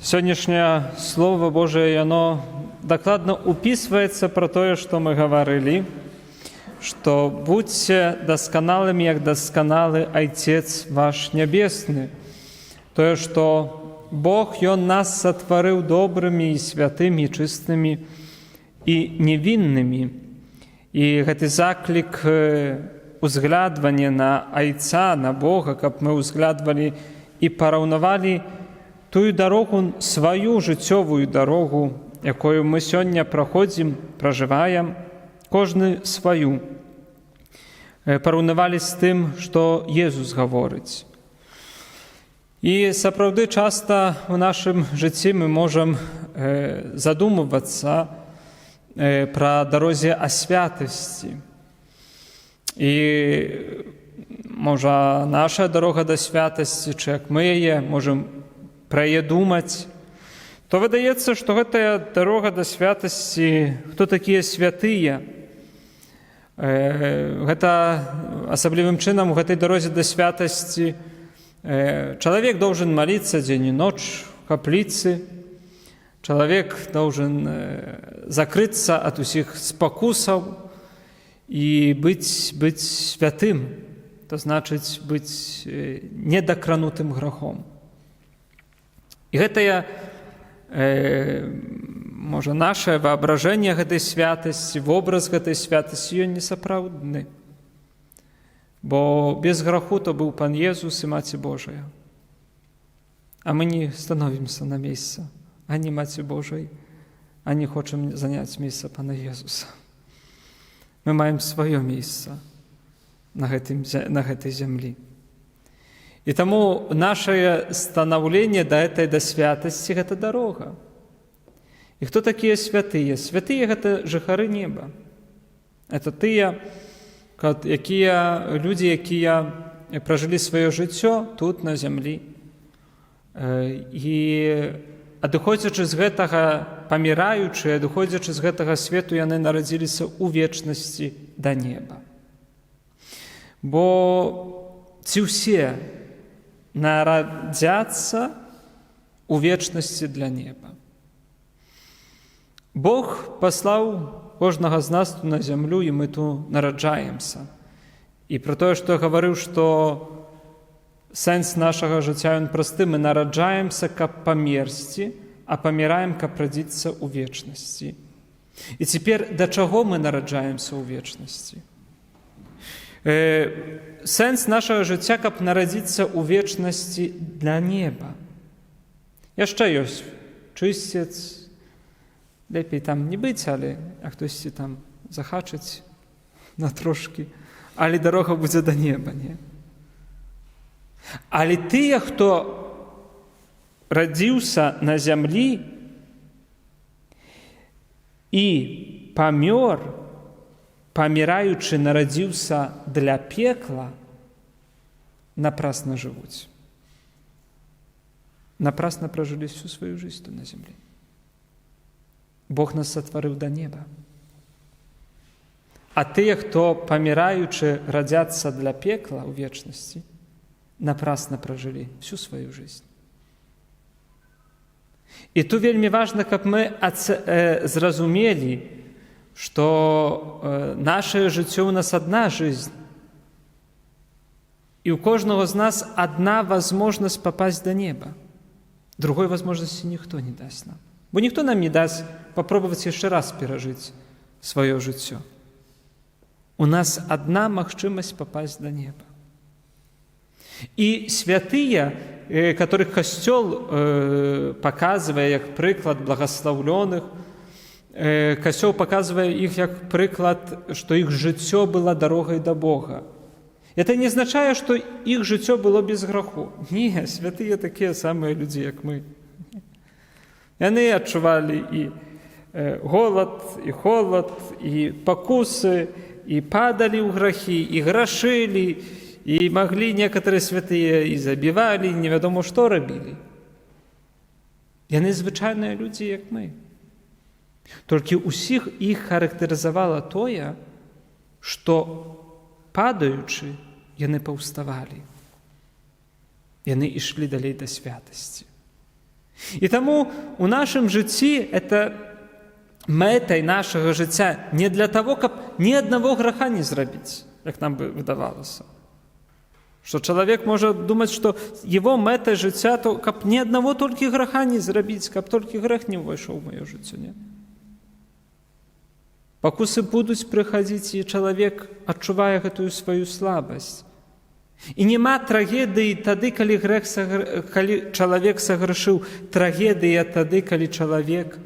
Сённяшняе Слово Божие, яно дакладна упісваецца пра тое, што мы гаварылі, што будзьце дасканалымі, як дасканалы Айцец ваш нябесны. Тое, што Бог, Ён нас сатварыў добрымі і святымі, чыстымі і невіннымі. І гэты заклік узглядвання на Айца, на Бога, каб мы узглядвалі і параўнавалі тую дарогу, сваю жыццёвую дарогу, якую мы сёння праходзім, пражываем, кожны сваю. Параўнавалі з тым, што Езус гаворыць. І сапраўды часта ў нашым жыцці мы можам задумвацца пра дарозе асвятасці. І можа наша дарога да святасці, чи як мы яе можам пра яе думаць, то выдаецца, што гэтая дарога да святасці, хто такія святыя? Гэта асаблівым чынам у гэтай дарозе да святасці чалавек должен молиться дзень і ноч в капліцы, чалавек должен закрыцца ад усіх спакусаў і быць святым, то значыць быць недакранутым грахом. І гэтае, можа, наше воображэнне гэтай святасці, вобраз гэтай святасці, ён несапраўдны. Бо без граху то быў Пан Езус і Маці Божая. А мы не становімся на месца ані Маці Божай, ані хочам заняць месца Пана Езуса. Мы маем сваё месца на гэтай зямлі. І таму наше станаўленне да святасці – гэта дарога. І хто такія святыя? Святыя – гэта жыхары неба. Это тыя людзі, якія пражылі сваё жыццё тут, на зямлі. І адыходзячы з гэтага, паміраючы, адыходзячы з гэтага свету, яны нарадзіліся ў вечнасці да неба. Бо ці ўсе нарадзяцца у вечнасці для неба. Бог паслаў кожнага з нас тут на зямлю, і мы тут нараджаемся. І про тое, што я гаварыў, што сэнс нашага жыцця ён просты, мы нараджаемся, каб памерці, а паміраем, каб радзіцца ў вечнасці. І цяпер да чаго мы нараджаемся ў вечнасці? Сэнс нашага жыцця, каб нарадзіцца ў вечнасці для неба. Яшчэ ёсць чысцец, лепей там не быць, але хтосьці там захачыць на трошкі, але дарога будзе да неба, не? Але тыя, хто радзіўся на зямлі і памёр, паміраючы, нарадзіўся для пекла, напрасна жывуць. Напрасна пражылі всю сваю жизнь на зямлі. Бог нас сатварыў да неба. А тыя, хто паміраючы, радзяцца для пекла ў вечнасці, напрасна пражылі всю сваю жизнь. І тут вельмі важна, каб мы зразумелі, што наше жыццё у нас адна жизнь. І ў кожнага з нас адна возможность попасть до неба. Другой возможности ніхто не дасць нам. Бо ніхто нам не дасць попробовать яшчэ раз перажыць сваё жыццё. У нас адна магчымасць попасть до неба. І святыя, которых Касцёл показывае як прыклад благаслаўлёных, Касцёл паказвае іх як прыклад, што іх жыццё было дарогай да Бога. Это не азначае, што іх жыццё было без граху. Не, святыя такія самыя людзі, як мы. Яны адчувалі і голад, і холад, і пакусы, і падалі ў грахі, і грашылі, і маглі некаторыя святыя і забівалі, невядома што рабілі. Яны звычайныя людзі, як мы. Толькі ўсіх іх характарызавала тое, што падаючы, яны паўставалі. Яны ішлі далей да святасці. І тому у нашым жыцці это мэтай нашага жыцця не для того, каб ні аднаго граха не зрабіць, як нам бы выдавалася. Што чалавек можа думаць, што его мэтай жыцця, то каб ні аднаго толькі граха не зрабіць, каб толькі грэх не ўвайшоў у маё жыццё. Не? Пакусы будуць прыхадзіць, і чалавек адчувае гэтую сваю слабасць. І няма трагедыі тады, калі чалавек саграшыў. Трагедыя тады, калі чалавек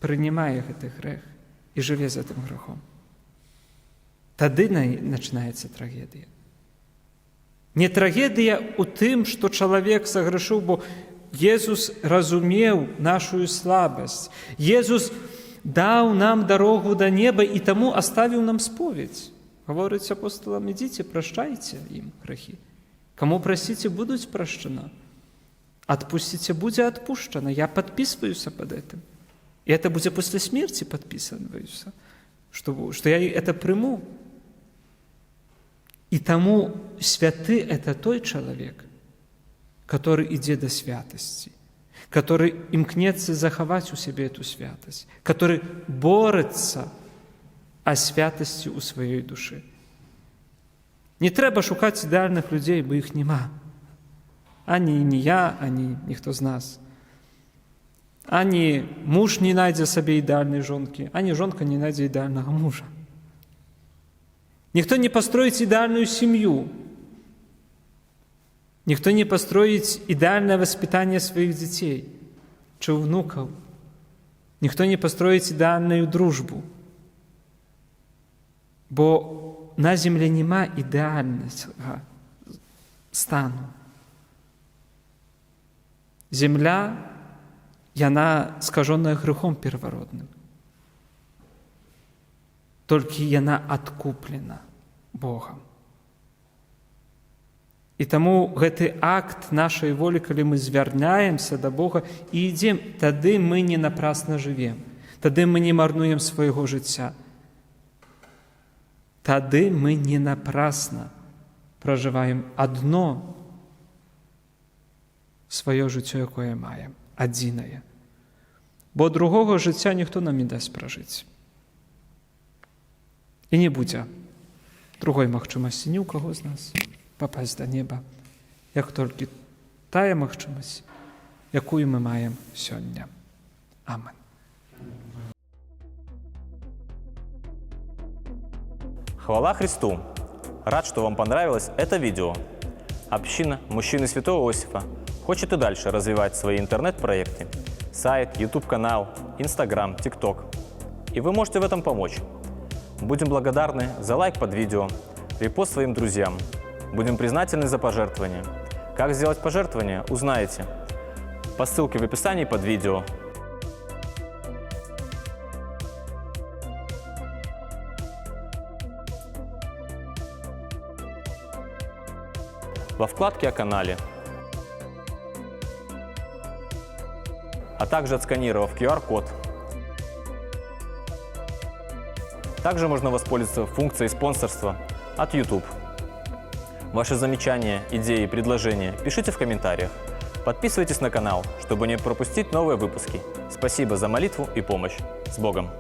прынимае гэты грэх і жыве з гэтым грахом. Тады пачынаецца трагедыя. Не трагедыя ў тым, што чалавек саграшыў, бо Езус разумеў нашу слабасць. Езус даў нам дарогу да неба і таму аставіў нам споведь. Гаворыць апостолам: ідзіце, прашчайце ім грахі. Каму прасіце, будуць прашчана. Адпусціце, будзе адпушчана. Я падпісваюся пад гэтым. І это будзе пасля смерці падпісваюся, што я это прыму. І таму святы – это той чалавек, который ідзе да святасці, который імкнецца захаваць у сябе эту святасць, который бореться о святасці ў сваёй душы. Не трэба шукаць ідэальных людзей, бо іх няма. Ані я, ані ніхто з нас. Ані муж не найдзе сабе ідэальнай жонкі, ані жонка не найдзе ідэальнага мужа. Ніхто не пастроіць ідэальную сям'ю. Ніхто не пастроіць ідэальнае воспитанне сваіх дзяцей ці ўнукаў. Ніхто не пастроіць ідэальную дружбу. Бо на землі няма ідэальнага стану. Земля, яна скажоная грехом первородным. Толькі яна адкуплена Богам. І таму гэты акт нашай волі, калі мы звярняемся да Бога і ідзем, тады мы не напрасна жывем, тады мы не марнуем свайго жыцця. Тады мы не напрасна пражываем адно сваё жыццё, якое маем, адзінае. Бо другога жыцця ніхто нам не дасць пражыць. І не будзе другой магчымасці ні ў каго з нас папасць да неба, як толькі тая магчымасць, якую мы маем сёння. Амен. Хвала Христу! Рад, что вам понравилось это видео. Община «Мужчины Святого Иосифа» хочет и дальше развивать свои интернет-проекты. Сайт, YouTube-канал, Instagram, TikTok. И вы можете в этом помочь. Будем благодарны за лайк под видео, репост своим друзьям. Будем признательны за пожертвования. Как сделать пожертвование, узнаете по ссылке в описании под видео. Во вкладке о канале, а также отсканировав QR-код. Также можно воспользоваться функцией спонсорства от YouTube. Ваши замечания, идеи, предложения пишите в комментариях. Подписывайтесь на канал, чтобы не пропустить новые выпуски. Спасибо за молитву и помощь. С Богом!